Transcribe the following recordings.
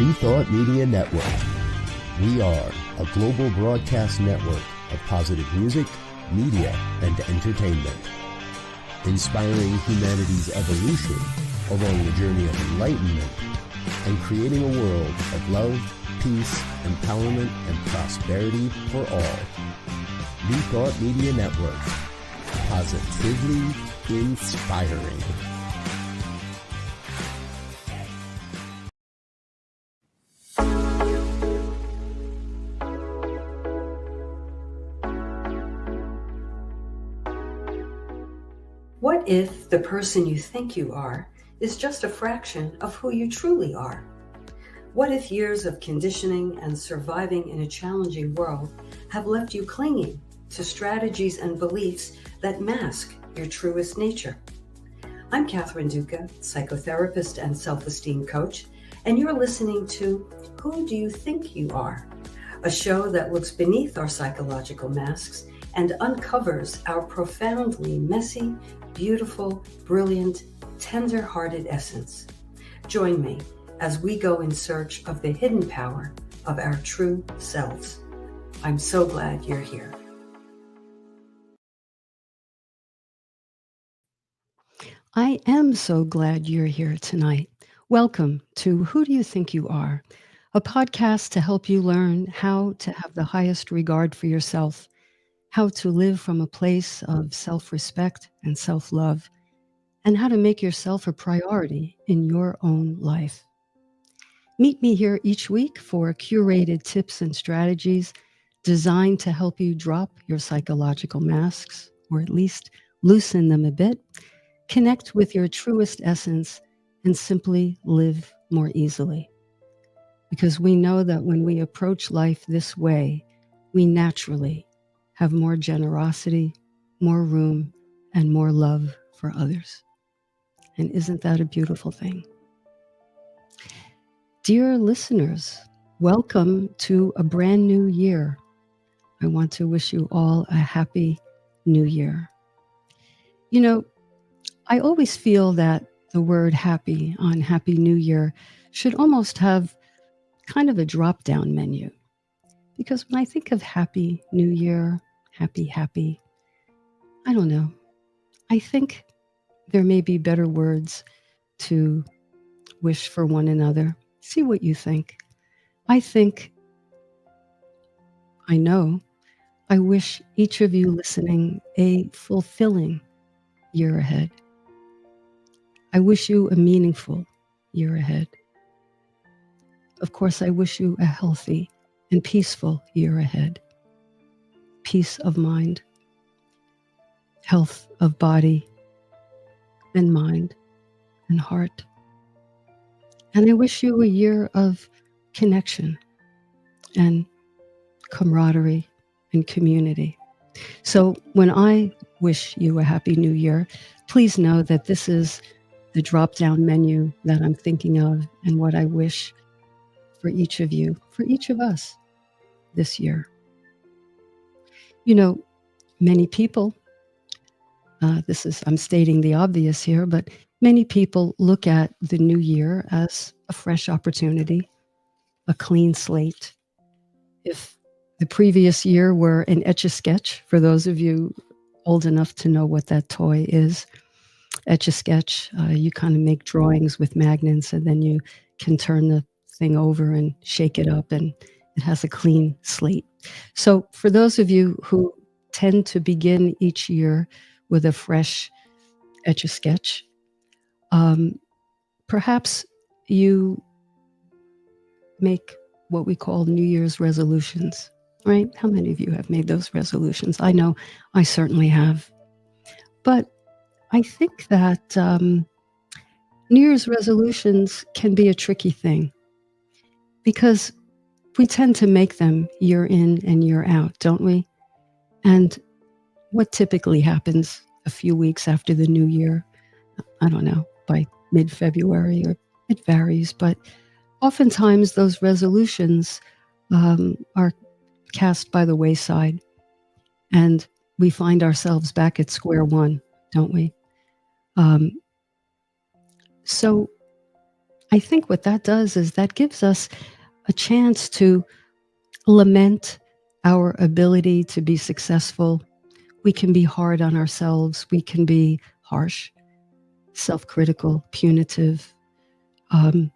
New Thought Media Network. We are a global broadcast network of positive music, media, and entertainment, inspiring humanity's evolution along the journey of enlightenment and creating a world of love, peace, empowerment, and prosperity for all. New Thought Media Network. Positively inspiring. What if the person you think you are is just a fraction of who you truly are? What if years of conditioning and surviving in a challenging world have left you clinging to strategies and beliefs that mask your truest nature? I'm Catherine Duca, psychotherapist and self-esteem coach, and you're listening to Who Do You Think You Are? A show that looks beneath our psychological masks and uncovers our profoundly messy, beautiful, brilliant, tender-hearted essence. Join me as we go in search of the hidden power of our true selves. I'm so glad you're here. I am so glad you're here tonight. Welcome to Who Do You Think You Are? A podcast to help you learn how to have the highest regard for yourself, how to live from a place of self-respect and self-love, and how to make yourself a priority in your own life. Meet me here each week for curated tips and strategies designed to help you drop your psychological masks, or at least loosen them a bit, connect with your truest essence, and simply live more easily. Because we know that when we approach life this way, we naturally have more generosity, more room, and more love for others. And isn't that a beautiful thing? Dear listeners, welcome to a brand new year. I want to wish you all a happy new year. You know, I always feel that the word happy on Happy New Year should almost have kind of a drop-down menu. Because when I think of Happy New Year, happy, I don't know. I think there may be better words to wish for one another. See what you think. I wish each of you listening a fulfilling year ahead. I wish you a meaningful year ahead. Of course, I wish you a healthy and peaceful year ahead. Peace of mind, health of body and mind and heart. And I wish you a year of connection and camaraderie and community. So when I wish you a happy new year, please know that this is the drop-down menu that I'm thinking of and what I wish for each of you, for each of us this year. You know, many people, I'm stating the obvious here, but many people look at the new year as a fresh opportunity, a clean slate. If the previous year were an Etch-a-Sketch, for those of you old enough to know what that toy is, Etch-a-Sketch, you kind of make drawings with magnets and then you can turn the thing over and shake it up and it has a clean slate. So for those of you who tend to begin each year with a fresh Etch-a-Sketch, perhaps you make what we call New Year's resolutions, right? How many of you have made those resolutions? I know I certainly have. But I think that New Year's resolutions can be a tricky thing because we tend to make them year in and year out, don't we? And what typically happens a few weeks after the new year, I don't know, by mid-February, or it varies, but oftentimes those resolutions are cast by the wayside and we find ourselves back at square one, don't we? So I think what that does is that gives us a chance to lament our ability to be successful. We can be hard on ourselves. We can be harsh, self-critical, punitive. The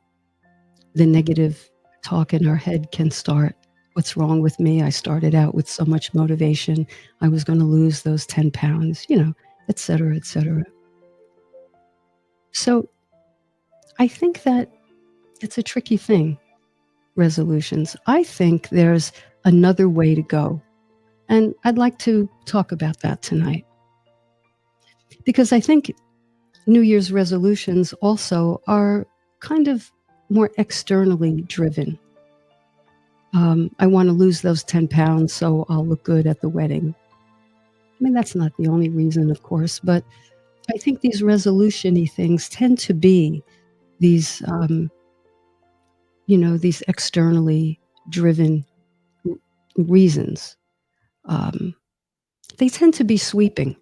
negative talk in our head can start. What's wrong with me? I started out with so much motivation. I was going to lose those 10 pounds, et cetera, et cetera. So I think that it's a tricky thing, resolutions. I think there's another way to go. And I'd like to talk about that tonight. Because I think New Year's resolutions also are kind of more externally driven. I want to lose those 10 pounds so I'll look good at the wedding. I mean, that's not the only reason, of course, but I think these resolution-y things tend to be these, these externally driven reasons. They tend to be sweeping,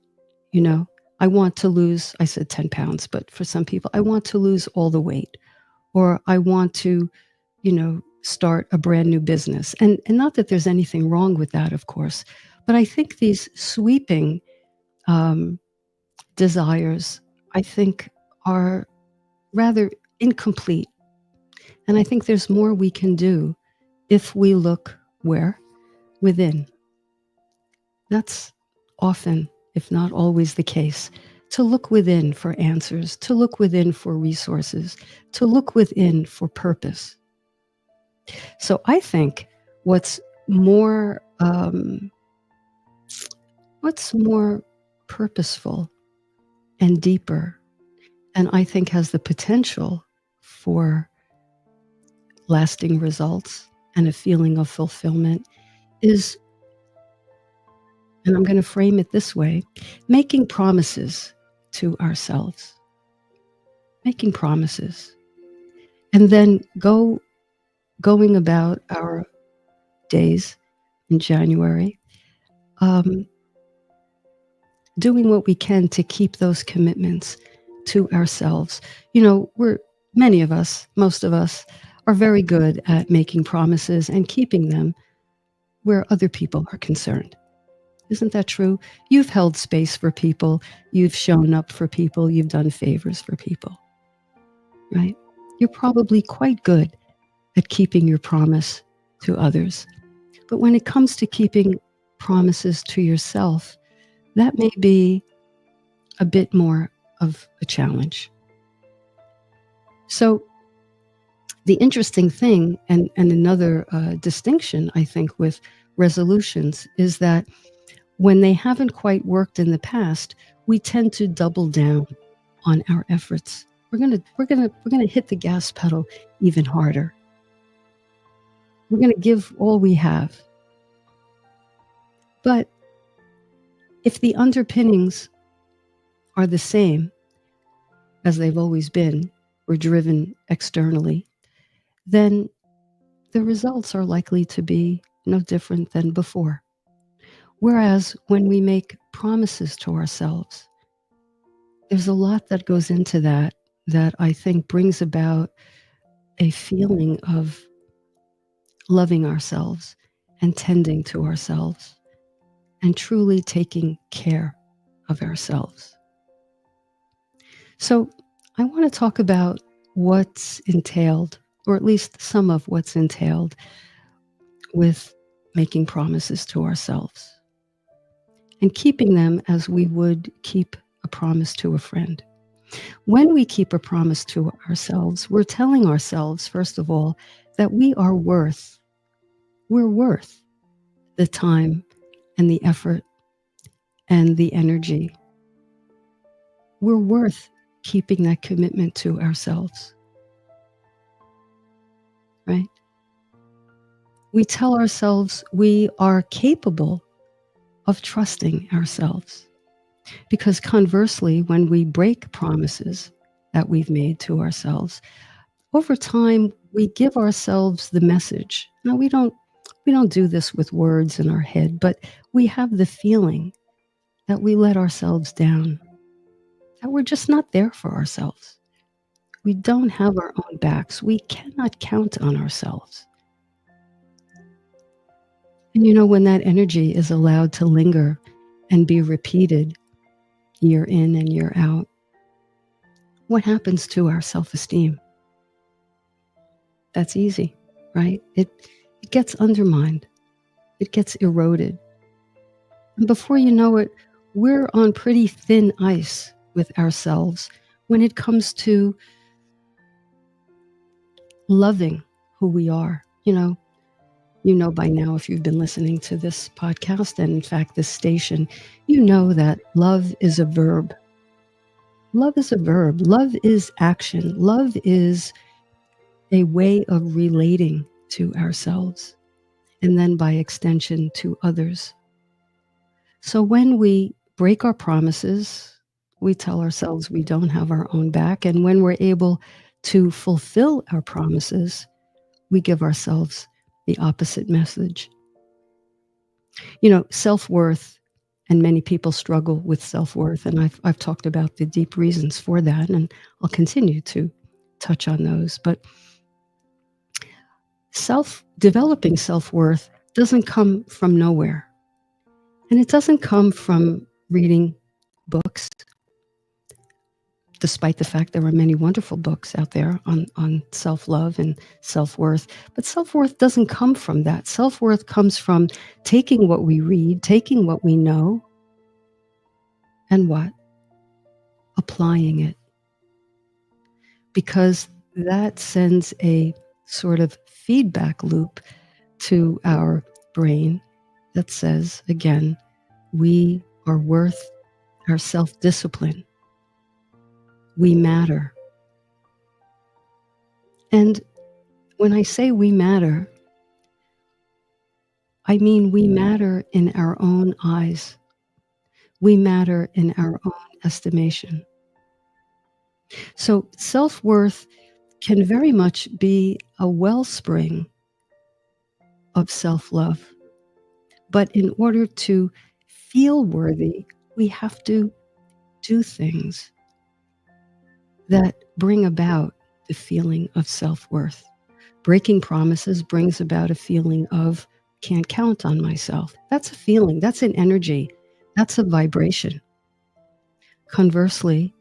I want to lose, I said 10 pounds, but for some people, I want to lose all the weight, or I want to, start a brand new business. And not that there's anything wrong with that, of course, but I think these sweeping desires, I think, are rather incomplete. And I think there's more we can do if we look where? Within. That's often, if not always, the case. To look within for answers, to look within for resources, to look within for purpose. So I think what's more purposeful and deeper, and I think has the potential for lasting results and a feeling of fulfillment is, and I'm going to frame it this way, making promises to ourselves. Making promises. And then going about our days in January, doing what we can to keep those commitments to ourselves. Many of us, most of us, are very good at making promises and keeping them where other people are concerned. Isn't that true? You've held space for people, you've shown up for people, you've done favors for people, right? You're probably quite good at keeping your promise to others. But when it comes to keeping promises to yourself, that may be a bit more of a challenge. So the interesting thing, and another distinction, I think, with resolutions is that when they haven't quite worked in the past, we tend to double down on our efforts. We're gonna hit the gas pedal even harder. We're going to give all we have. But if the underpinnings are the same as they've always been, or driven externally, then the results are likely to be no different than before. Whereas when we make promises to ourselves, there's a lot that goes into that I think brings about a feeling of loving ourselves and tending to ourselves and truly taking care of ourselves. So I want to talk about what's entailed, or at least some of what's entailed, with making promises to ourselves and keeping them as we would keep a promise to a friend. When we keep a promise to ourselves, we're telling ourselves, first of all, that we're worth the time and the effort and the energy. We're worth keeping that commitment to ourselves, right? We tell ourselves we are capable of trusting ourselves. Because conversely, when we break promises that we've made to ourselves, over time, we give ourselves the message. Now, we don't do this with words in our head, but we have the feeling that we let ourselves down, that we're just not there for ourselves. We don't have our own backs. We cannot count on ourselves. And when that energy is allowed to linger and be repeated year in and year out, what happens to our self-esteem? That's easy, right? It gets undermined. It gets eroded. And before you know it, we're on pretty thin ice with ourselves when it comes to loving who we are. You know by now, if you've been listening to this podcast and in fact this station, you know that love is a verb. Love is a verb. Love is action. Love is a way of relating to ourselves and then by extension to others. So when we break our promises, we tell ourselves we don't have our own back. And when we're able to fulfill our promises, we give ourselves the opposite message. Self-worth, and many people struggle with self-worth. And I've talked about the deep reasons for that, and I'll continue to touch on those. But developing self-worth doesn't come from nowhere. And it doesn't come from reading books, despite the fact there are many wonderful books out there on self-love and self-worth. But self-worth doesn't come from that. Self-worth comes from taking what we read, taking what we know, and applying it. Because that sends a sort of feedback loop to our brain that says, again, we are worth our self-discipline. We matter. And when I say we matter, I mean we matter in our own eyes. We matter in our own estimation. So self-worth can very much be a wellspring of self-love. But in order to feel worthy, we have to do things that bring about the feeling of self-worth. Breaking promises brings about a feeling of can't count on myself. That's a feeling, that's an energy, that's a vibration. Conversely,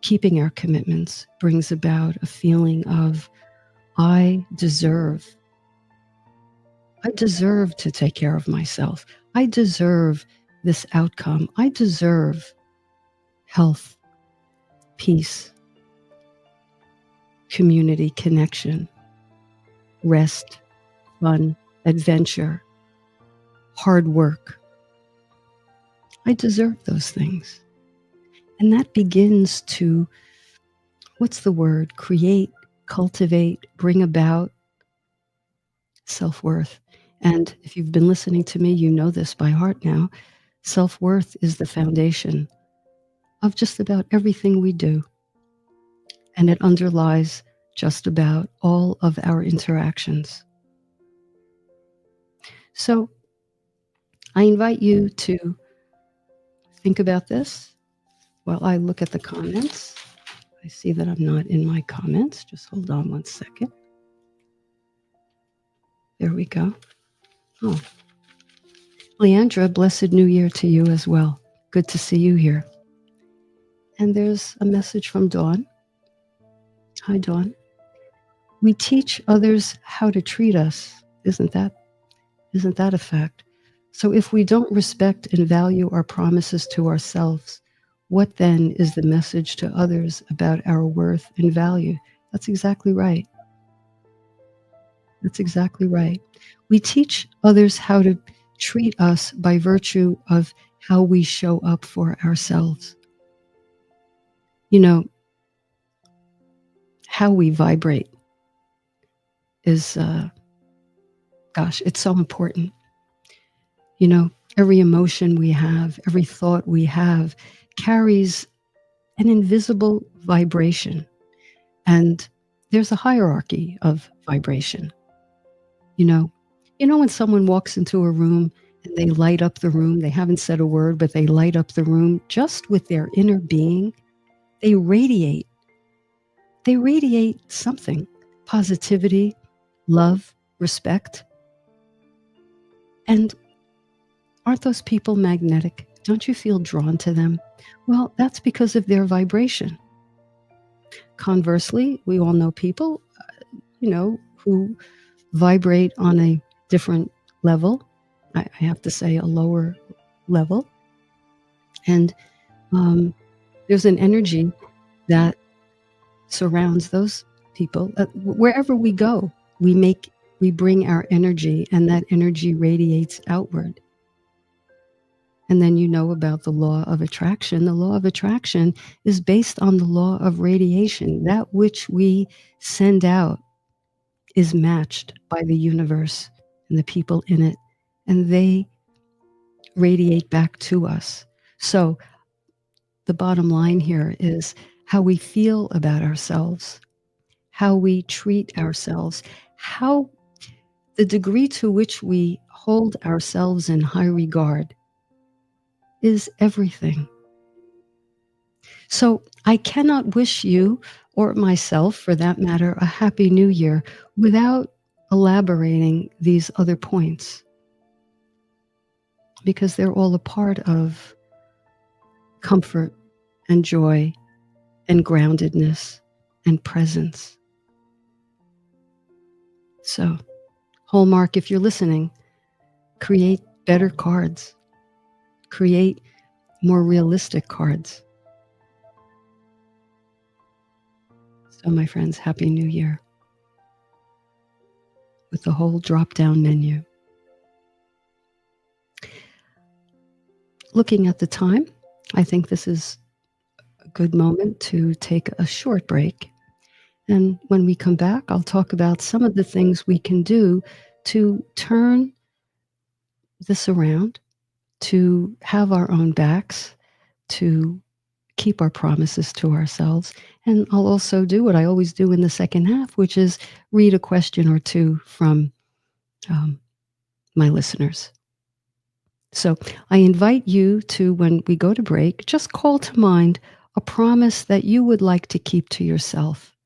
keeping our commitments brings about a feeling of I deserve to take care of myself. I deserve this outcome. I deserve health, peace, community, connection, rest, fun, adventure, hard work. I deserve those things. And that begins to, create, cultivate, bring about self-worth. And if you've been listening to me, you know this by heart now. Self-worth is the foundation of just about everything we do. And it underlies just about all of our interactions. So I invite you to think about this while I look at the comments. I see that I'm not in my comments. Just hold on one second. There we go. Oh, Leandra, blessed New Year to you as well. Good to see you here. And there's a message from Dawn. Hi, Dawn. We teach others how to treat us. Isn't that a fact? So if we don't respect and value our promises to ourselves, what then is the message to others about our worth and value? That's exactly right. That's exactly right. We teach others how to treat us by virtue of how we show up for ourselves. How we vibrate is, it's so important. Every emotion we have, every thought we have carries an invisible vibration. And there's a hierarchy of vibration. When someone walks into a room and they light up the room, they haven't said a word, but they light up the room just with their inner being, they radiate they radiate something: positivity, love, respect. And aren't those people magnetic? Don't you feel drawn to them? Well, that's because of their vibration. Conversely, we all know people, who vibrate on a different level. I have to say a lower level. And there's an energy that surrounds those people. Wherever we go, we bring our energy, and that energy radiates outward. And then you know about the law of attraction. The law of attraction is based on the law of radiation. That which we send out is matched by the universe and the people in it, and they radiate back to us. So the bottom line here is how we feel about ourselves, how we treat ourselves, how the degree to which we hold ourselves in high regard is everything. So I cannot wish you, or myself for that matter, a happy new year without elaborating these other points, because they're all a part of comfort and joy and groundedness and presence. So, Hallmark, if you're listening, create better cards. Create more realistic cards. So, my friends, Happy New Year. With the whole drop-down menu. Looking at the time, I think this is a good moment to take a short break. And when we come back, I'll talk about some of the things we can do to turn this around, to have our own backs, to keep our promises to ourselves. And I'll also do what I always do in the second half, which is read a question or two from my listeners. So I invite you to, when we go to break, just call to mind a promise that you would like to keep to yourself.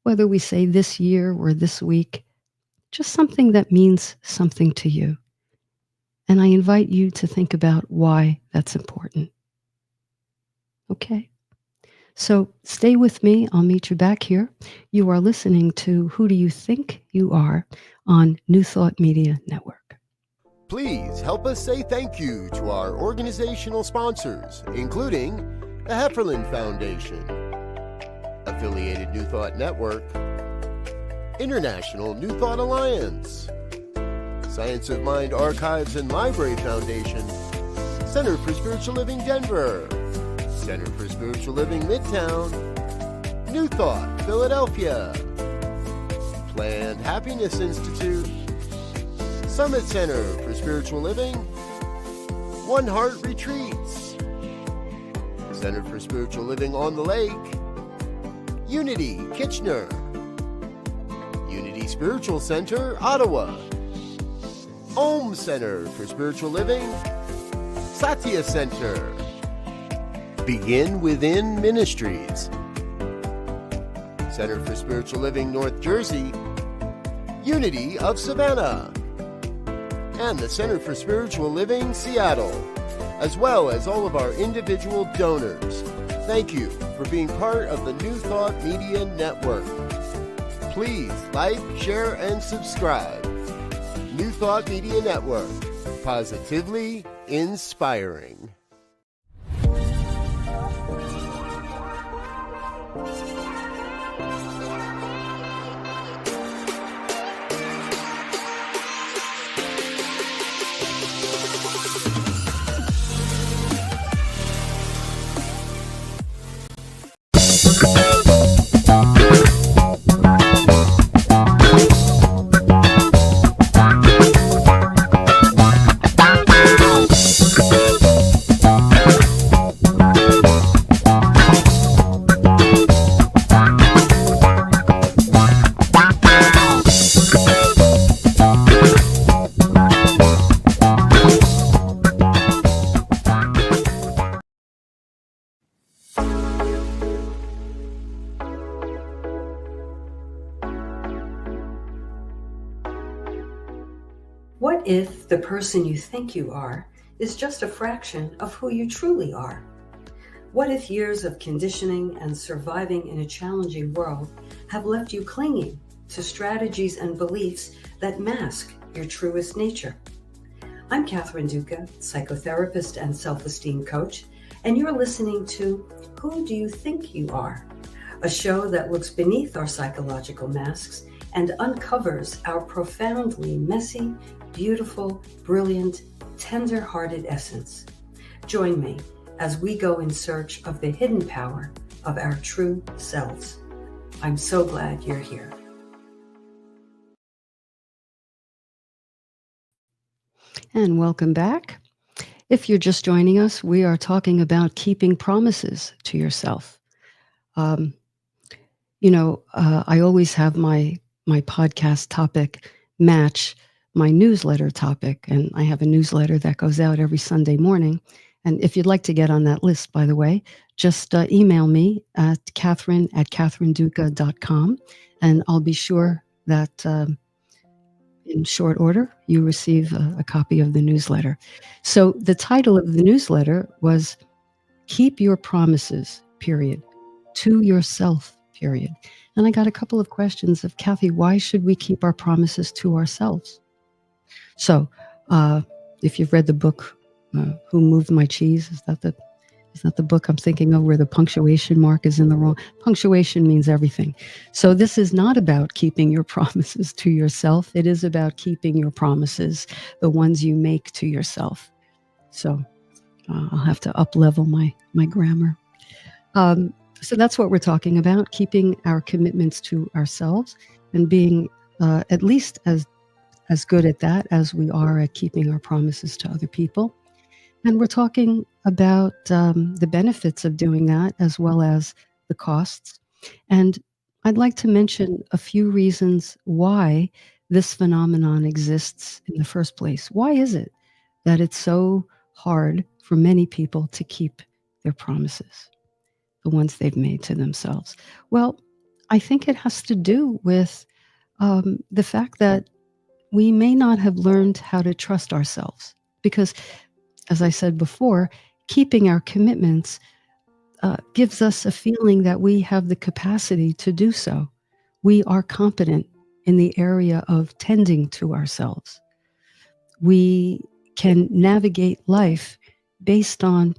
Whether we say this year or this week, just something that means something to you. And I invite you to think about why that's important. Okay? So stay with me. I'll meet you back here. You are listening to Who Do You Think You Are on New Thought Media Network. Please help us say thank you to our organizational sponsors, including the Hefferland Foundation, Affiliated New Thought Network, International New Thought Alliance, Science of Mind Archives and Library Foundation, Center for Spiritual Living Denver, Center for Spiritual Living Midtown, New Thought Philadelphia, Planned Happiness Institute, Summit Center for Spiritual Living, One Heart Retreats, Center for Spiritual Living on the Lake, Unity Kitchener, Unity Spiritual Center Ottawa, Om Center for Spiritual Living, Satya Center, Begin Within Ministries, Center for Spiritual Living North Jersey, Unity of Savannah, and the Center for Spiritual Living Seattle, as well as all of our individual donors. Thank you for being part of the New Thought Media Network. Please like, share, and subscribe. New Thought Media Network, positively inspiring. What if the person you think you are is just a fraction of who you truly are? What if years of conditioning and surviving in a challenging world have left you clinging to strategies and beliefs that mask your truest nature? I'm Catherine Duca, psychotherapist and self-esteem coach, and you're listening to Who Do You Think You Are? A show that looks beneath our psychological masks and uncovers our profoundly messy, beautiful, brilliant, tender-hearted essence. Join me as we go in search of the hidden power of our true selves. I'm so glad you're here. And welcome back. If you're just joining us, we are talking about keeping promises to yourself. I always have my podcast topic match my newsletter topic, and I have a newsletter that goes out every Sunday morning. And if you'd like to get on that list, by the way, just email me at Catherine@catherineduca.com, and I'll be sure that in short order, you receive a copy of the newsletter. So the title of the newsletter was Keep Your Promises, period, to yourself, period. And I got a couple of questions of Kathy, why should we keep our promises to ourselves? So if you've read the book, Who Moved My Cheese? Is that the book I'm thinking of where the punctuation mark is in the wrong? Punctuation means everything. So this is not about keeping your promises to yourself. It is about keeping your promises, the ones you make to yourself. So I'll have to up-level my grammar. So that's what we're talking about, keeping our commitments to ourselves and being at least as good at that as we are at keeping our promises to other people. And we're talking about the benefits of doing that as well as the costs. And I'd like to mention a few reasons why this phenomenon exists in the first place. Why is it that it's so hard for many people to keep their promises, the ones they've made to themselves? Well, I think it has to do with the fact that we may not have learned how to trust ourselves because, as I said before, keeping our commitments gives us a feeling that we have the capacity to do so. We are competent in the area of tending to ourselves. We can navigate life based on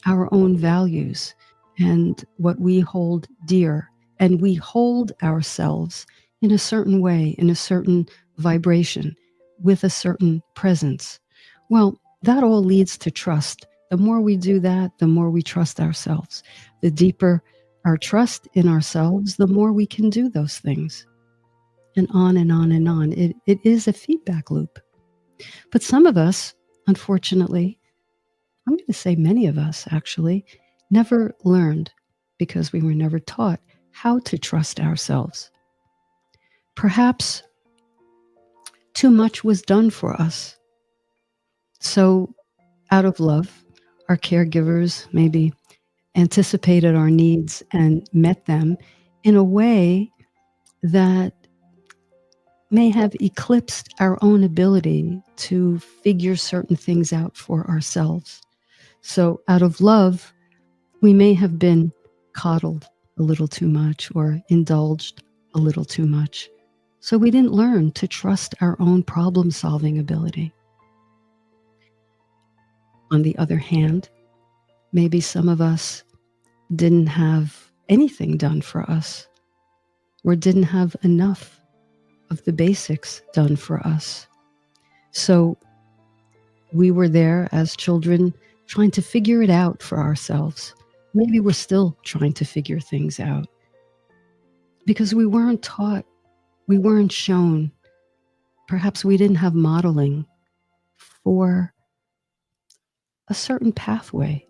our own values and what we hold dear. And we hold ourselves in a certain way, in a certain vibration, with a certain presence. Well, that all leads to trust. The more we do that, the more we trust ourselves. The deeper our trust in ourselves, the more we can do those things. And on and on and on. It is a feedback loop. But some of us, unfortunately, I'm going to say many of us actually, never learned, because we were never taught, how to trust ourselves. Perhaps too much was done for us. So out of love, our caregivers maybe anticipated our needs and met them in a way that may have eclipsed our own ability to figure certain things out for ourselves. So out of love, we may have been coddled a little too much or indulged a little too much. So we didn't learn to trust our own problem-solving ability. On the other hand, maybe some of us didn't have anything done for us or didn't have enough of the basics done for us. So we were there as children trying to figure it out for ourselves. Maybe we're still trying to figure things out because we weren't taught, we weren't shown, perhaps we didn't have modeling for a certain pathway.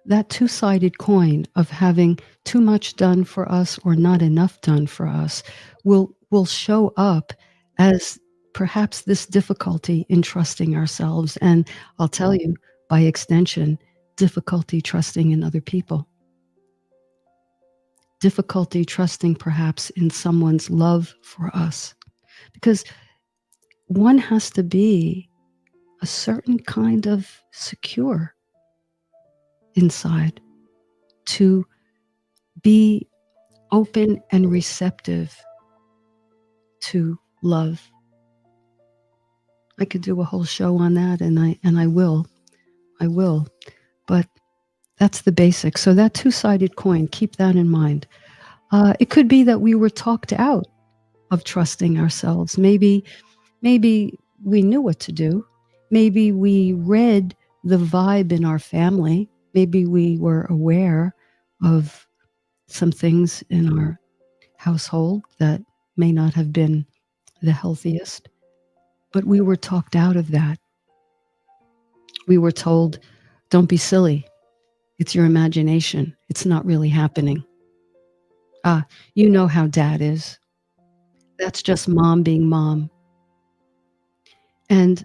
That two-sided coin of having too much done for us or not enough done for us will show up as perhaps this difficulty in trusting ourselves. And I'll tell you, by extension, difficulty trusting in other people. difficulty trusting perhaps in someone's love for us. Because one has to be a certain kind of secure inside to be open and receptive to love. I could do a whole show on that, and I will. But that's the basics. So that two-sided coin, keep that in mind. It could be that we were talked out of trusting ourselves. Maybe we knew what to do. Maybe we read the vibe in our family. Maybe we were aware of some things in our household that may not have been the healthiest, but we were talked out of that. We were told, don't be silly. It's your imagination. It's not really happening. You know how dad is. That's just mom being mom. And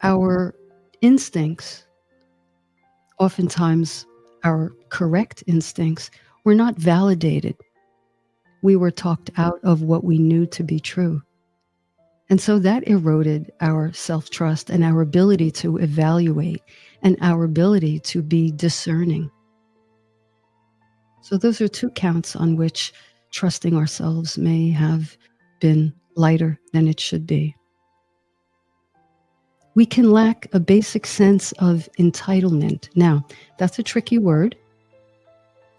our instincts, oftentimes our correct instincts, were not validated. We were talked out of what we knew to be true. And so that eroded our self-trust and our ability to evaluate and our ability to be discerning. So those are two counts on which trusting ourselves may have been lighter than it should be. We can lack a basic sense of entitlement. Now, that's a tricky word.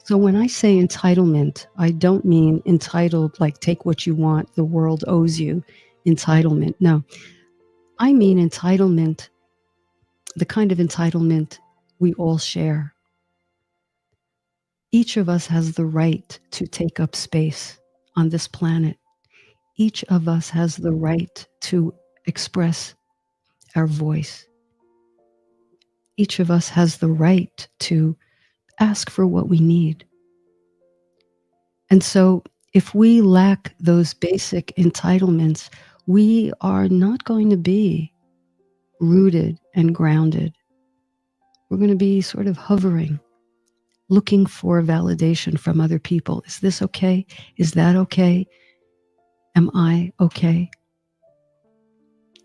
So when I say entitlement, I don't mean entitled, like take what you want, the world owes you, entitlement. No, I mean entitlement, the kind of entitlement we all share. Each of us has the right to take up space on this planet. Each of us has the right to express our voice. Each of us has the right to ask for what we need. And so if we lack those basic entitlements, we are not going to be rooted and grounded. We're going to be sort of hovering, looking for validation from other people. Is this okay? Is that okay? Am I okay?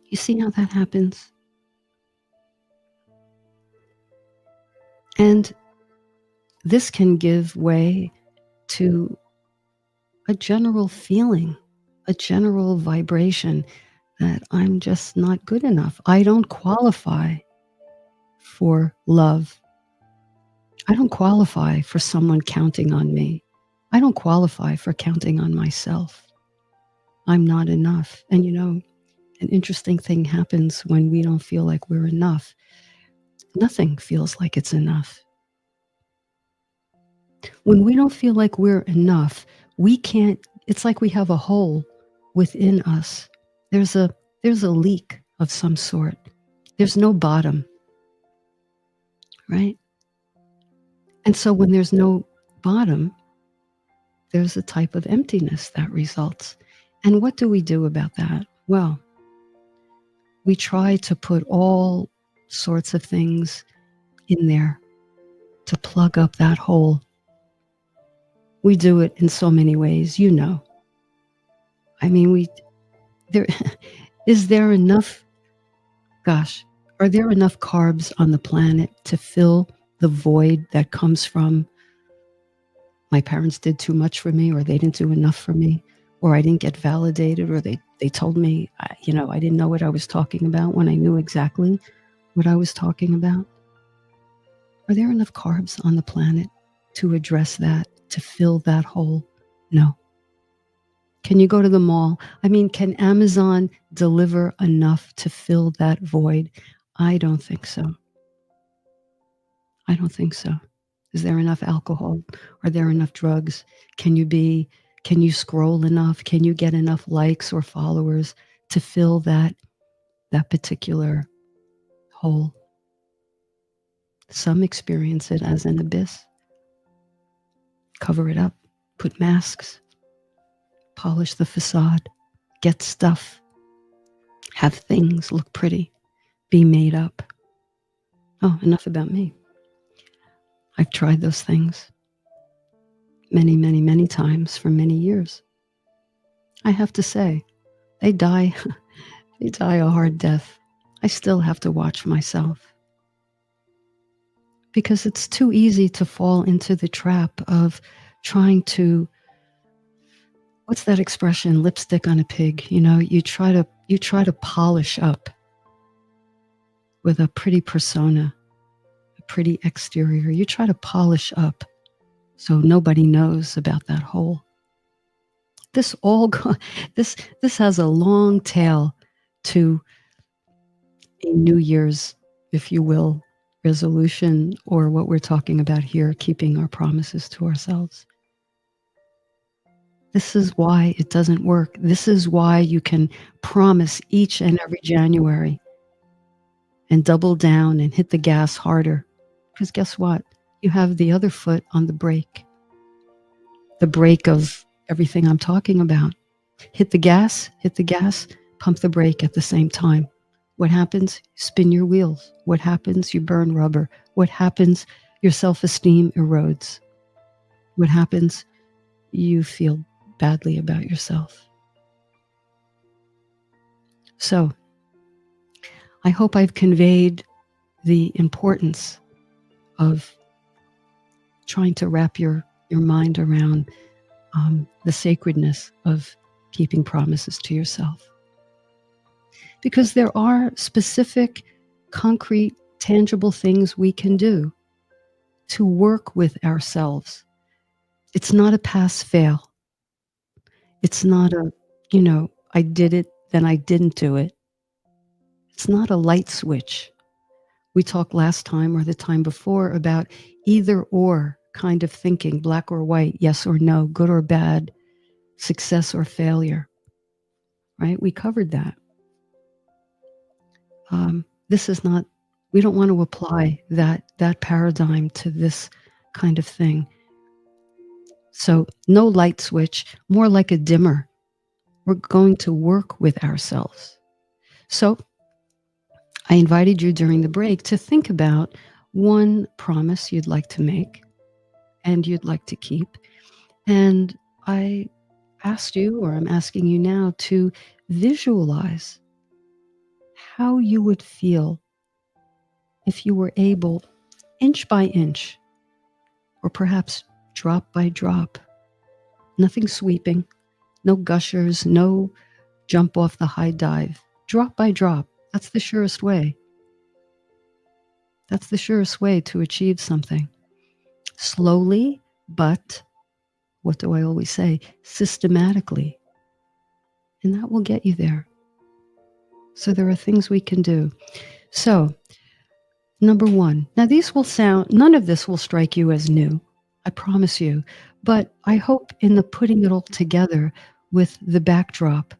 You see how that happens? And this can give way to a general feeling, a general vibration that I'm just not good enough. I don't qualify for love. I don't qualify for someone counting on me. I don't qualify for counting on myself. I'm not enough. And you know, an interesting thing happens when we don't feel like we're enough. Nothing feels like it's enough. When we don't feel like we're enough, we can't, it's like we have a hole within us. There's a leak of some sort. There's no bottom, right? And so when there's no bottom, there's a type of emptiness that results. And what do we do about that? Well, we try to put all sorts of things in there to plug up that hole. We do it in so many ways, you know. I mean, is there enough, are there enough carbs on the planet to fill the void that comes from my parents did too much for me, or they didn't do enough for me, or I didn't get validated, or they told me, I didn't know what I was talking about when I knew exactly what I was talking about? Are there enough carbs on the planet to address that, to fill that hole? No. Can you go to the mall? I mean, can Amazon deliver enough to fill that void? I don't think so. I don't think so. Is there enough alcohol? Are there enough drugs? Can you scroll enough? Can you get enough likes or followers to fill that particular hole? Some experience it as an abyss. Cover it up, put masks, polish the facade, get stuff, have things look pretty, be made up. Oh, enough about me. I've tried those things many, many, many times for many years. I have to say, they die a hard death. I still have to watch myself because it's too easy to fall into the trap of trying to, what's that expression, lipstick on a pig? You try to polish up with a pretty persona, a pretty exterior. You try to polish up so nobody knows about that hole. This has a long tail to a New Year's, if you will, resolution, or what we're talking about here, keeping our promises to ourselves. This is why it doesn't work. This is why you can promise each and every January and double down and hit the gas harder. Because guess what? You have the other foot on the brake of everything I'm talking about. Hit the gas, pump the brake at the same time. What happens? You spin your wheels. What happens? You burn rubber. What happens? Your self-esteem erodes. What happens? You feel badly about yourself. So, I hope I've conveyed the importance of trying to wrap your mind around the sacredness of keeping promises to yourself. Because there are specific, concrete, tangible things we can do to work with ourselves. It's not a pass-fail. It's not a, I did it, then I didn't do it. It's not a light switch. We talked last time or the time before about either or kind of thinking, black or white, yes or no, good or bad, success or failure, right? We covered that. This is not, we don't want to apply that paradigm to this kind of thing. So no light switch, more like a dimmer. We're going to work with ourselves. So I invited you during the break to think about one promise you'd like to make and you'd like to keep. And I asked you, or I'm asking you now, to visualize how you would feel if you were able, inch by inch, or perhaps drop by drop, nothing sweeping, no gushers, no jump off the high dive, drop by drop. That's the surest way. That's the surest way to achieve something. Slowly, but what do I always say? Systematically. And that will get you there. So there are things we can do. So, number one, now these will sound, none of this will strike you as new, I promise you. But I hope in the putting it all together with the backdrop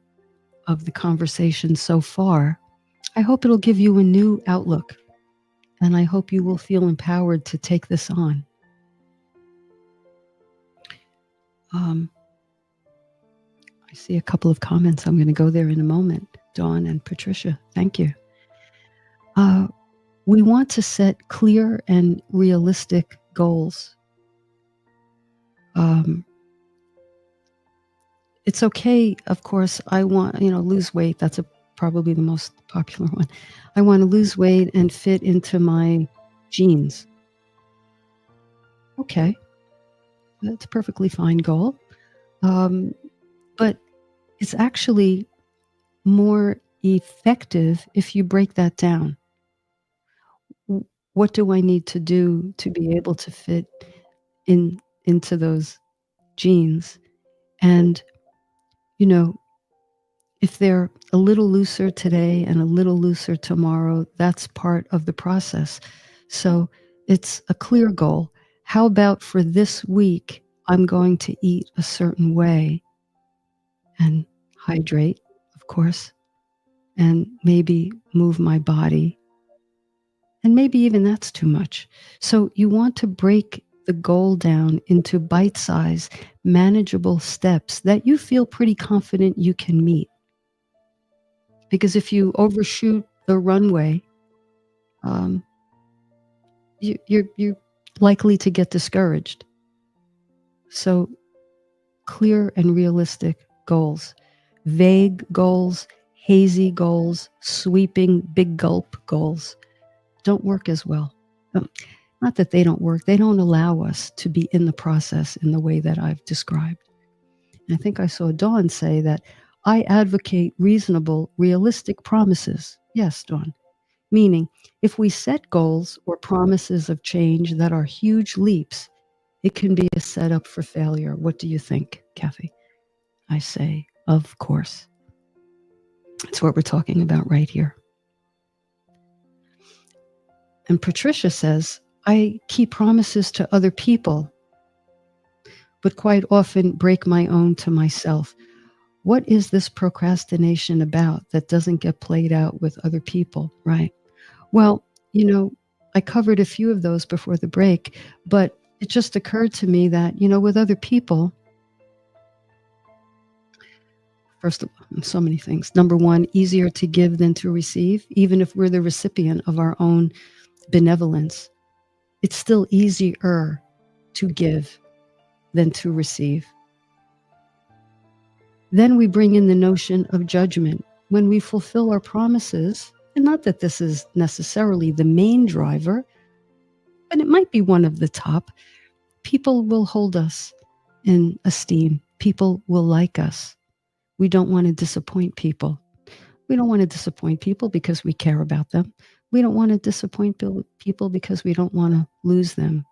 of the conversation so far, I hope it'll give you a new outlook. And I hope you will feel empowered to take this on. I see a couple of comments. I'm going to go there in a moment. Dawn and Patricia, thank you. We want to set clear and realistic goals. It's okay, of course, I want, lose weight. That's probably the most popular one. I want to lose weight and fit into my jeans. Okay, that's a perfectly fine goal. But it's actually more effective if you break that down. What do I need to do to be able to fit into those jeans? And, if they're a little looser today and a little looser tomorrow, that's part of the process. So it's a clear goal. How about for this week, I'm going to eat a certain way and hydrate, of course, and maybe move my body. And maybe even that's too much. So you want to break the goal down into bite-sized, manageable steps that you feel pretty confident you can meet. Because if you overshoot the runway, you're likely to get discouraged. So clear and realistic goals. Vague goals, hazy goals, sweeping big gulp goals don't work as well. Not that they don't work, they don't allow us to be in the process in the way that I've described. And I think I saw Dawn say that I advocate reasonable, realistic promises. Yes, Dawn. Meaning, if we set goals or promises of change that are huge leaps, it can be a setup for failure. What do you think, Kathy? I say, of course. That's what we're talking about right here. And Patricia says, I keep promises to other people, but quite often break my own to myself. What is this procrastination about that doesn't get played out with other people, right? Well, I covered a few of those before the break, but it just occurred to me that, with other people, first of all, so many things. Number one, easier to give than to receive, even if we're the recipient of our own benevolence. It's still easier to give than to receive. Then we bring in the notion of judgment. When we fulfill our promises, and not that this is necessarily the main driver, but it might be one of the top, people will hold us in esteem. People will like us. We don't want to disappoint people. We don't want to disappoint people because we care about them. We don't want to disappoint people because we don't want to lose them.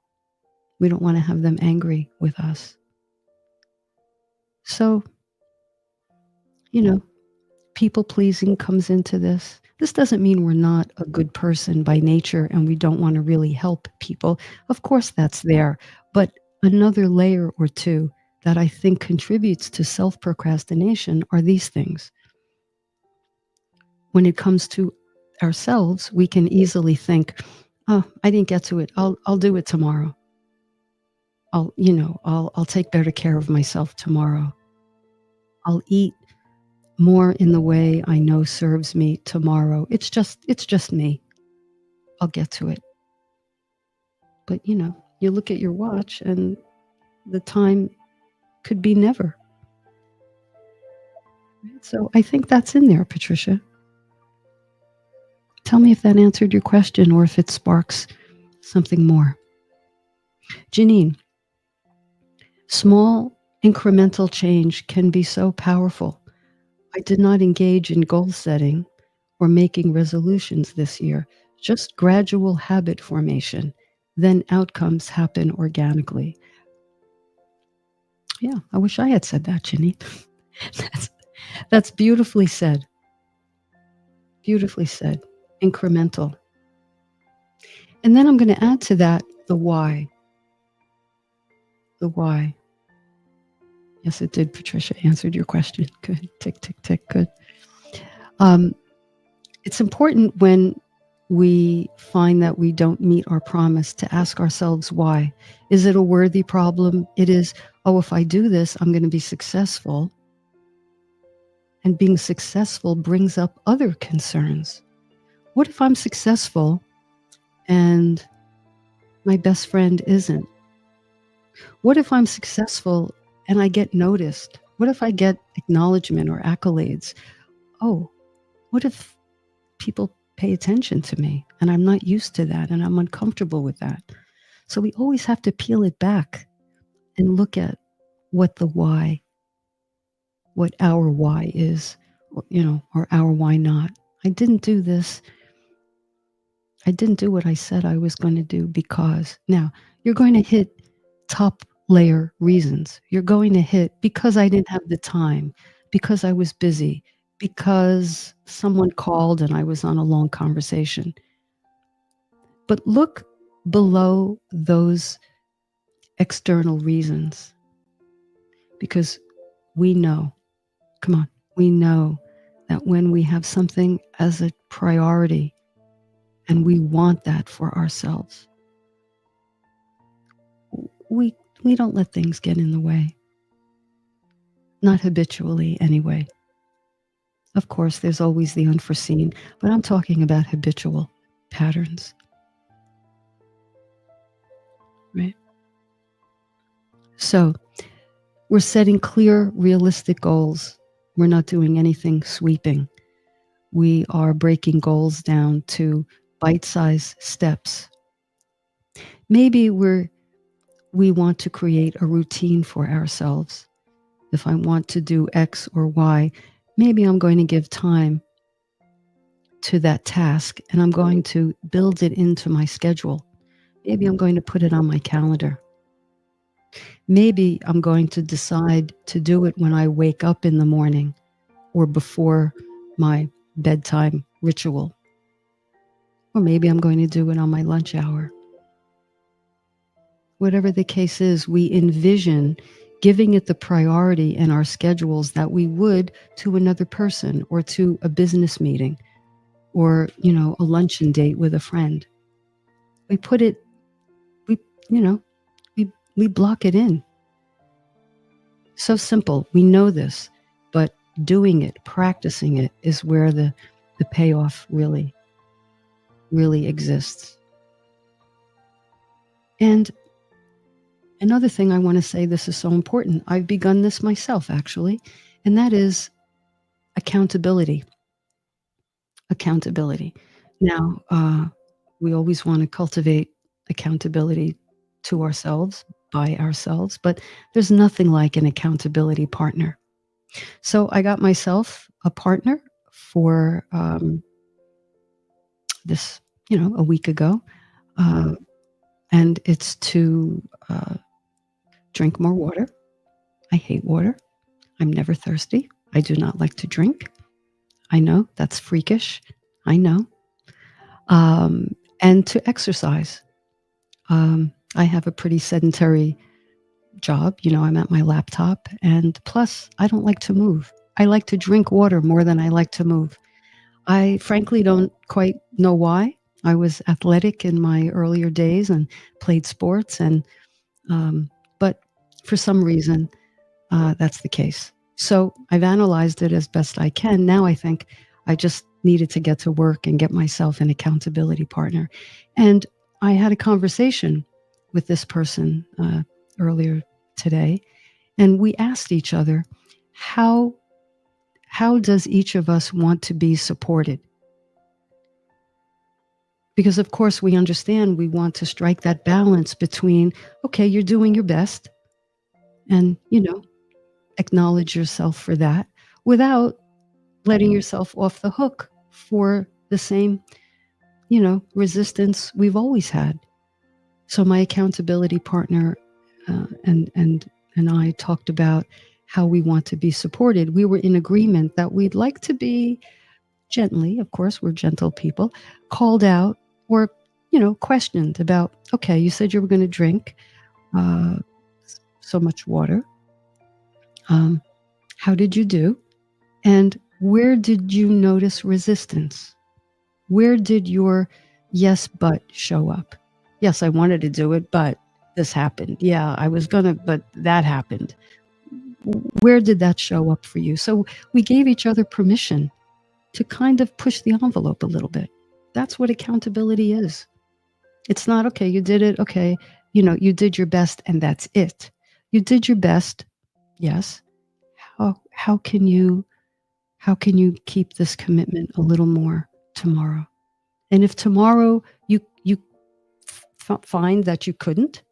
We don't want to have them angry with us. So, people pleasing comes into this. This doesn't mean we're not a good person by nature and we don't want to really help people. Of course, that's there. But another layer or two that I think contributes to self-procrastination are these things. When it comes to ourselves, we can easily think, oh, I didn't get to it. I'll do it tomorrow. I'll take better care of myself tomorrow. I'll eat more in the way I know serves me tomorrow. It's just me. I'll get to it. But you look at your watch and the time could be never. So I think that's in there, Patricia. Tell me if that answered your question or if it sparks something more. Janine, small incremental change can be so powerful. I did not engage in goal setting or making resolutions this year, just gradual habit formation. Then outcomes happen organically. Yeah, I wish I had said that, Ginny. That's beautifully said. Beautifully said. Incremental. And then I'm going to add to that the why. The why. Yes, it did, Patricia. Answered your question. Good. Tick, tick, tick. Good. It's important when we find that we don't meet our promise to ask ourselves why. Is it a worthy problem? It is, if I do this, I'm going to be successful. And being successful brings up other concerns. What if I'm successful and my best friend isn't? What if I'm successful and I get noticed? What if I get acknowledgement or accolades? Oh, what if people pay attention to me and I'm not used to that and I'm uncomfortable with that? So we always have to peel it back and look at what the why, what our why is, or our why not. I didn't do this. I didn't do what I said I was going to do because. Now, you're going to hit top layer reasons. You're going to hit because I didn't have the time, because I was busy, because someone called and I was on a long conversation. But look below those external reasons, because we know, we know that when we have something as a priority and we want that for ourselves, we don't let things get in the way. Not habitually, anyway. Of course, there's always the unforeseen, but I'm talking about habitual patterns. Right? So we're setting clear, realistic goals. We're not doing anything sweeping. We are breaking goals down to bite-sized steps. Maybe we want to create a routine for ourselves. If I want to do X or Y, maybe I'm going to give time to that task and I'm going to build it into my schedule. Maybe I'm going to put it on my calendar. Maybe I'm going to decide to do it when I wake up in the morning or before my bedtime ritual. Or maybe I'm going to do it on my lunch hour. Whatever the case is, we envision giving it the priority in our schedules that we would to another person or to a business meeting or, a luncheon date with a friend. We put it, we block it in. So simple. We know this, but doing it, practicing it is where the payoff really exists. And another thing I want to say, this is so important. I've begun this myself, actually, and that is accountability. Accountability. Now, we always want to cultivate accountability to ourselves, by ourselves, but there's nothing like an accountability partner. So I got myself a partner for this, a week ago, and it's to drink more water. I hate water. I'm never thirsty. I do not like to drink. I know that's freakish. I know. And to exercise. I have a pretty sedentary job. I'm at my laptop. And plus, I don't like to move. I like to drink water more than I like to move. I frankly don't quite know why. I was athletic in my earlier days and played sports. But for some reason, that's the case. So I've analyzed it as best I can. Now I think I just needed to get to work and get myself an accountability partner. And I had a conversation with this person earlier today, and we asked each other, how does each of us want to be supported? Because of course we understand we want to strike that balance between, okay, you're doing your best, and, acknowledge yourself for that without letting yourself off the hook for the same, resistance we've always had. So my accountability partner and I talked about how we want to be supported. We were in agreement that we'd like to be gently, of course, we're gentle people, called out or, questioned about, okay, you said you were going to drink so much water. How did you do? And where did you notice resistance? Where did your yes, but show up? Yes, I wanted to do it, but this happened. Yeah, I was going to, but that happened. Where did that show up for you? So we gave each other permission to kind of push the envelope a little bit. That's what accountability is. It's not, okay, you did it. Okay, you did your best and that's it. You did your best. Yes. How can you keep this commitment a little more tomorrow? And if tomorrow you find that you couldn't,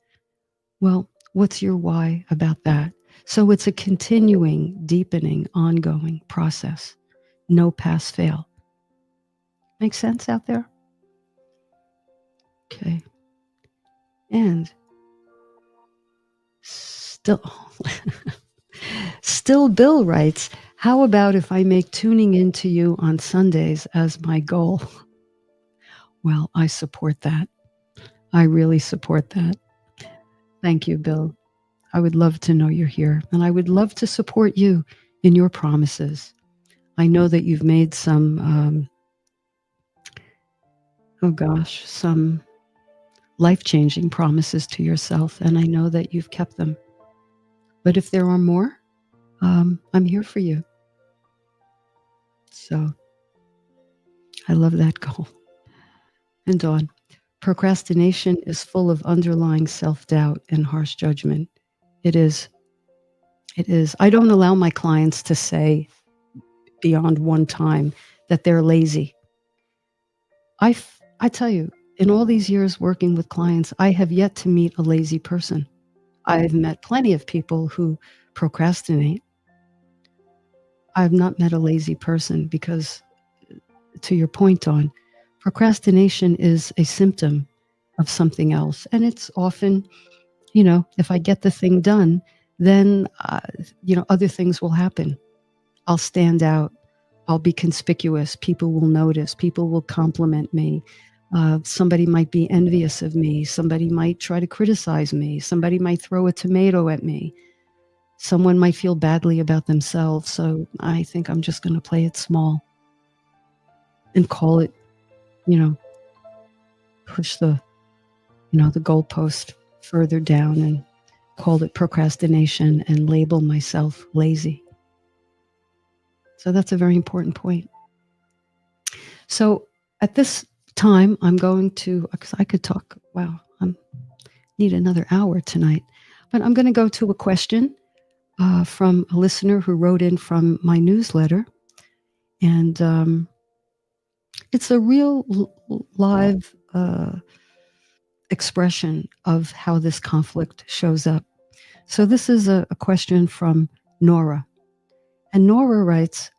well, what's your why about that? So it's a continuing, deepening, ongoing process. No pass fail. Make sense out there? Okay. And still Bill writes, how about if I make tuning in to you on Sundays as my goal? Well, I support that. I really support that. Thank you, Bill. I would love to know you're here, and I would love to support you in your promises. I know that you've made some, some life-changing promises to yourself, and I know that you've kept them. But if there are more, I'm here for you. So I love that goal. And Dawn, procrastination is full of underlying self-doubt and harsh judgment. It is. It is. I don't allow my clients to say beyond one time that they're lazy. I tell you, in all these years working with clients, I have yet to meet a lazy person. I've met plenty of people who procrastinate. I've not met a lazy person because, to your point, Dawn, procrastination is a symptom of something else. And it's often, if I get the thing done, then, other things will happen. I'll stand out. I'll be conspicuous. People will notice. People will compliment me. Somebody might be envious of me. Somebody might try to criticize me. Somebody might throw a tomato at me. Someone might feel badly about themselves. So I think I'm just going to play it small and call it, push the goalpost further down and call it procrastination and label myself lazy. So that's a very important point. So at this time, I'm going to, because I could talk, wow, I need another hour tonight, but I'm going to go to a question from a listener who wrote in from my newsletter. And it's a real live expression of how this conflict shows up. So this is a question from Nora. And Nora writes,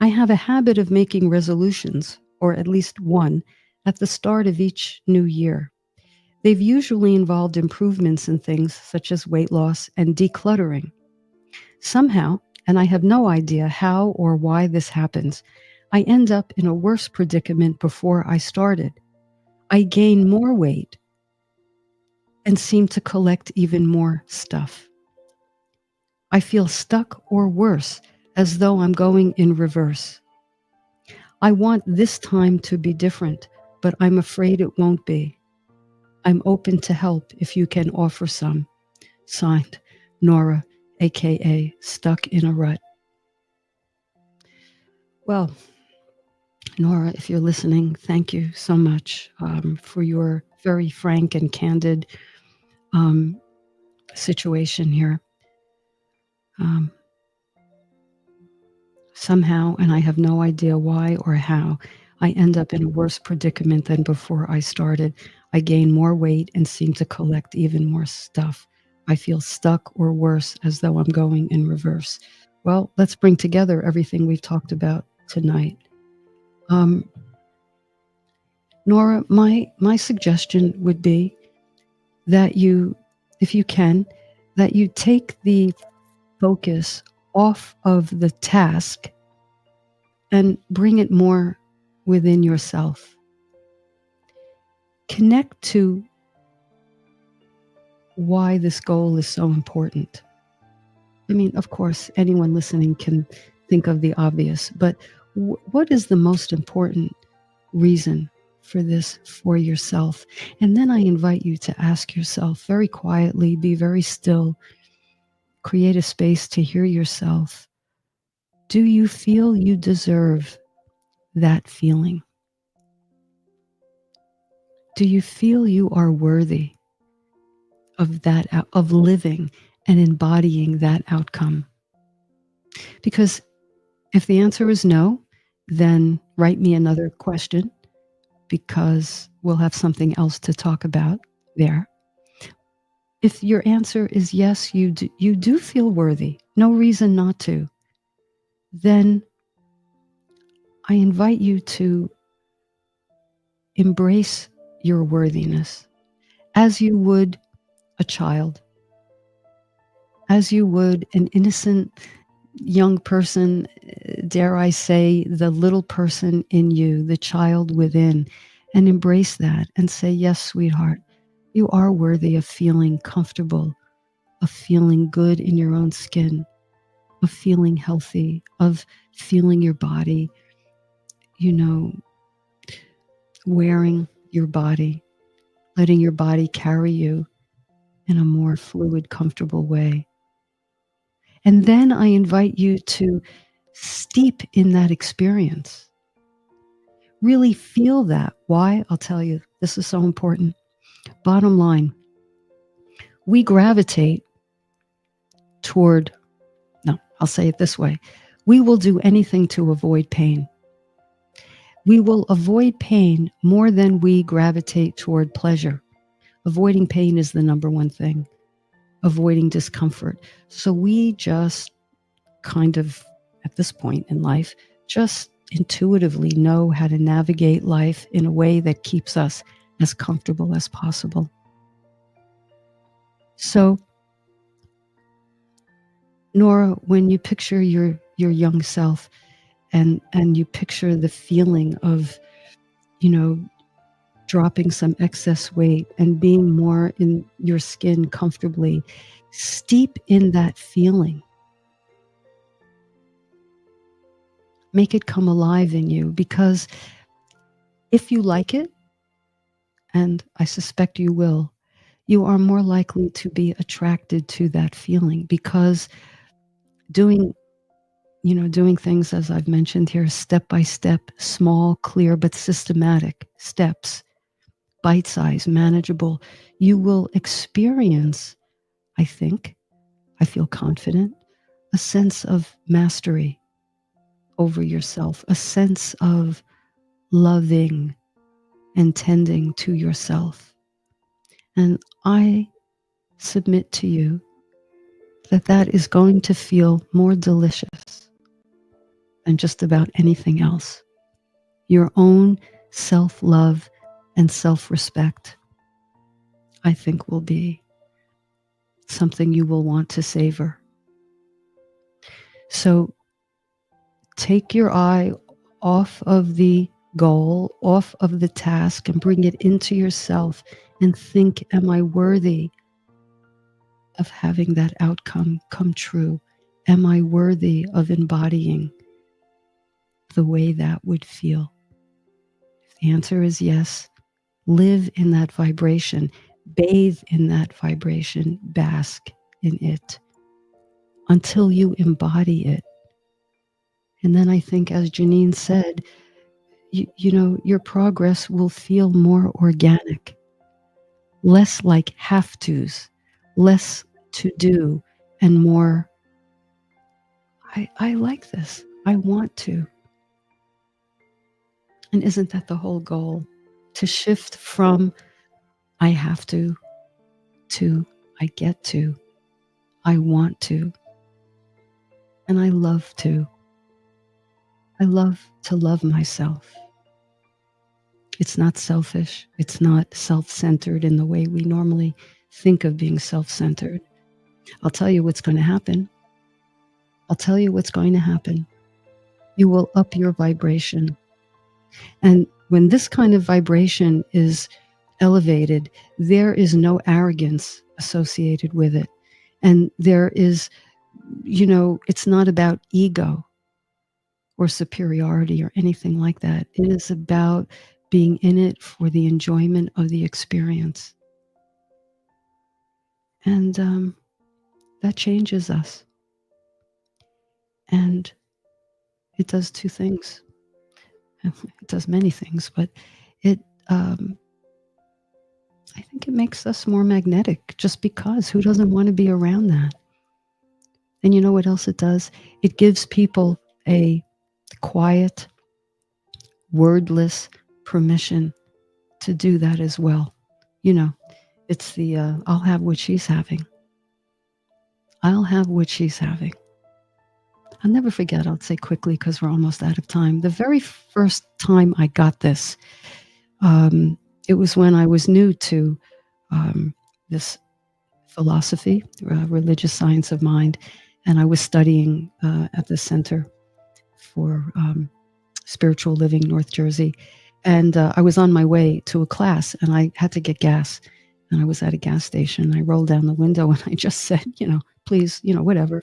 I have a habit of making resolutions, or at least one, at the start of each new year. They've usually involved improvements in things such as weight loss and decluttering. Somehow, and I have no idea how or why this happens, I end up in a worse predicament before I started. I gain more weight and seem to collect even more stuff. I feel stuck or worse, as though I'm going in reverse. I want this time to be different, but I'm afraid it won't be. I'm open to help if you can offer some. Signed, Nora, aka Stuck in a Rut. Well, Nora, if you're listening, thank you so much for your very frank and candid situation here. Somehow, and I have no idea why or how, I end up in a worse predicament than before I started. I gain more weight and seem to collect even more stuff. I feel stuck or worse, as though I'm going in reverse. Well, let's bring together everything we've talked about tonight. Nora, my suggestion would be that you, if you can, that you take the focus off of the task and bring it more within yourself. Connect to why this goal is so important. I mean, of course, anyone listening can think of the obvious, but what is the most important reason for this for yourself? And then I invite you to ask yourself very quietly, be very still, create a space to hear yourself. Do you feel you deserve that feeling? Do you feel you are worthy of that, of living and embodying that outcome? Because if the answer is no, then write me another question, because we'll have something else to talk about there. If your answer is yes, you do feel worthy, no reason not to, then I invite you to embrace your worthiness as you would a child, as you would an innocent young person, dare I say, the little person in you, the child within, and embrace that and say, yes, sweetheart, you are worthy of feeling comfortable, of feeling good in your own skin, of feeling healthy, of feeling your body, wearing your body, letting your body carry you in a more fluid, comfortable way. And then I invite you to steep in that experience. Really feel that. Why? I'll tell you, this is so important. Bottom line, we gravitate toward, no, I'll say it this way. We will do anything to avoid pain. We will avoid pain more than we gravitate toward pleasure. Avoiding pain is the number one thing, avoiding discomfort. So we just kind of, at this point in life, just intuitively know how to navigate life in a way that keeps us as comfortable as possible. So, Nora, when you picture your young self and you picture the feeling of, dropping some excess weight and being more in your skin comfortably, steep in that feeling. Make it come alive in you, because if you like it, and I suspect you will, you are more likely to be attracted to that feeling, because doing things, as I've mentioned here, step by step, small, clear, but systematic steps, bite-sized, manageable, you will experience, I feel confident, a sense of mastery over yourself, a sense of loving and tending to yourself. And I submit to you that is going to feel more delicious than just about anything else. Your own self-love and self-respect, I think, will be something you will want to savor. So take your eye off of the goal, off of the task, and bring it into yourself and think, am I worthy of having that outcome come true? Am I worthy of embodying the way that would feel? If the answer is yes, live in that vibration, bathe in that vibration, bask in it until you embody it. And then I think, as Janine said, your progress will feel more organic, less like have-tos, less to do, and more, I like this, I want to. And isn't that the whole goal? To shift from I have to I get to, I want to, and I love to. I love to love myself. It's not selfish. It's not self-centered in the way we normally think of being self-centered. I'll tell you what's going to happen. You will up your vibration. And when this kind of vibration is elevated, there is no arrogance associated with it. And there is, it's not about ego or superiority or anything like that. It is about being in it for the enjoyment of the experience. And that changes us. And it does two things. It does many things, but I think it makes us more magnetic, just because who doesn't want to be around that? And you know what else it does? It gives people a quiet, wordless permission to do that as well. It's the I'll have what she's having. I'll never forget, I'll say quickly because we're almost out of time. The very first time I got this, it was when I was new to this philosophy, religious science of mind, and I was studying at the Center for Spiritual Living, North Jersey. And I was on my way to a class, and I had to get gas. And I was at a gas station. I rolled down the window, and I just said, please, whatever,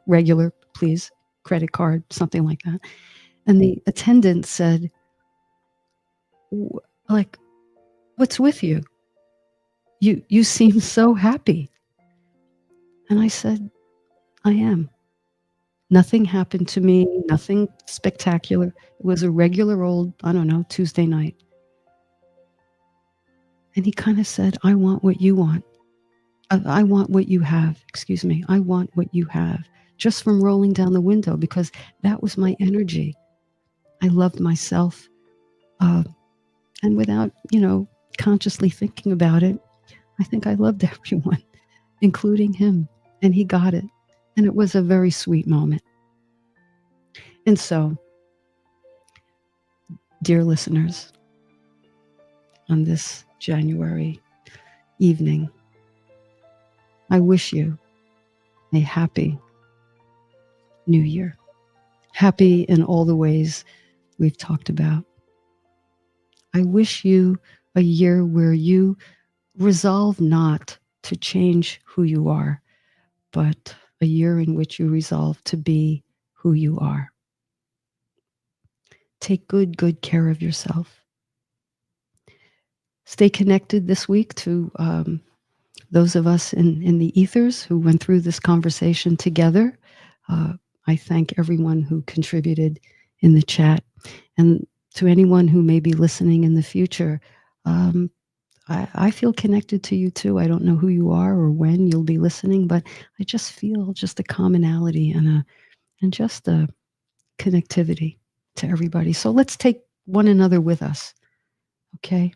regular, please, credit card, something like that. And the attendant said, what's with you? You seem so happy. And I said, I am. Nothing happened to me, nothing spectacular. It was a regular old, Tuesday night. And he kind of said, I want what you want. I want what you have. Excuse me. I want what you have. Just from rolling down the window, because that was my energy. I loved myself. And without, consciously thinking about it, I think I loved everyone, including him. And he got it. And it was a very sweet moment. And so, dear listeners, on this January evening, I wish you a happy New Year. Happy in all the ways we've talked about. I wish you a year where you resolve not to change who you are, but a year in which you resolve to be who you are. Take good care of yourself. Stay connected this week to those of us in the ethers who went through this conversation together. I thank everyone who contributed in the chat. And to anyone who may be listening in the future, I feel connected to you too. I don't know who you are or when you'll be listening, but I just feel just a commonality and just a connectivity to everybody. So let's take one another with us. Okay?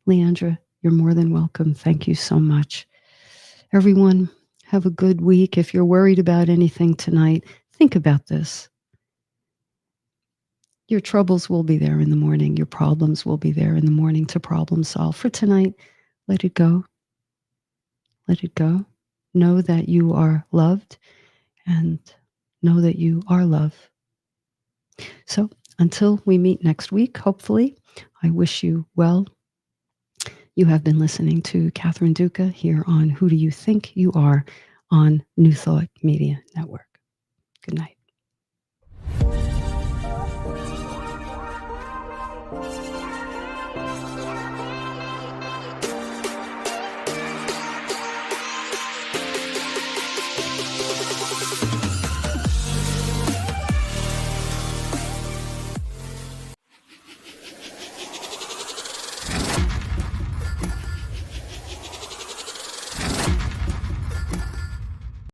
Leandra, you're more than welcome. Thank you so much. Everyone, have a good week. If you're worried about anything tonight, think about this. Your troubles will be there in the morning. Your problems will be there in the morning to problem solve. For tonight, let it go. Let it go. Know that you are loved and know that you are love. So until we meet next week, hopefully, I wish you well. You have been listening to Catherine Duca here on Who Do You Think You Are on New Thought Media Network. Good night.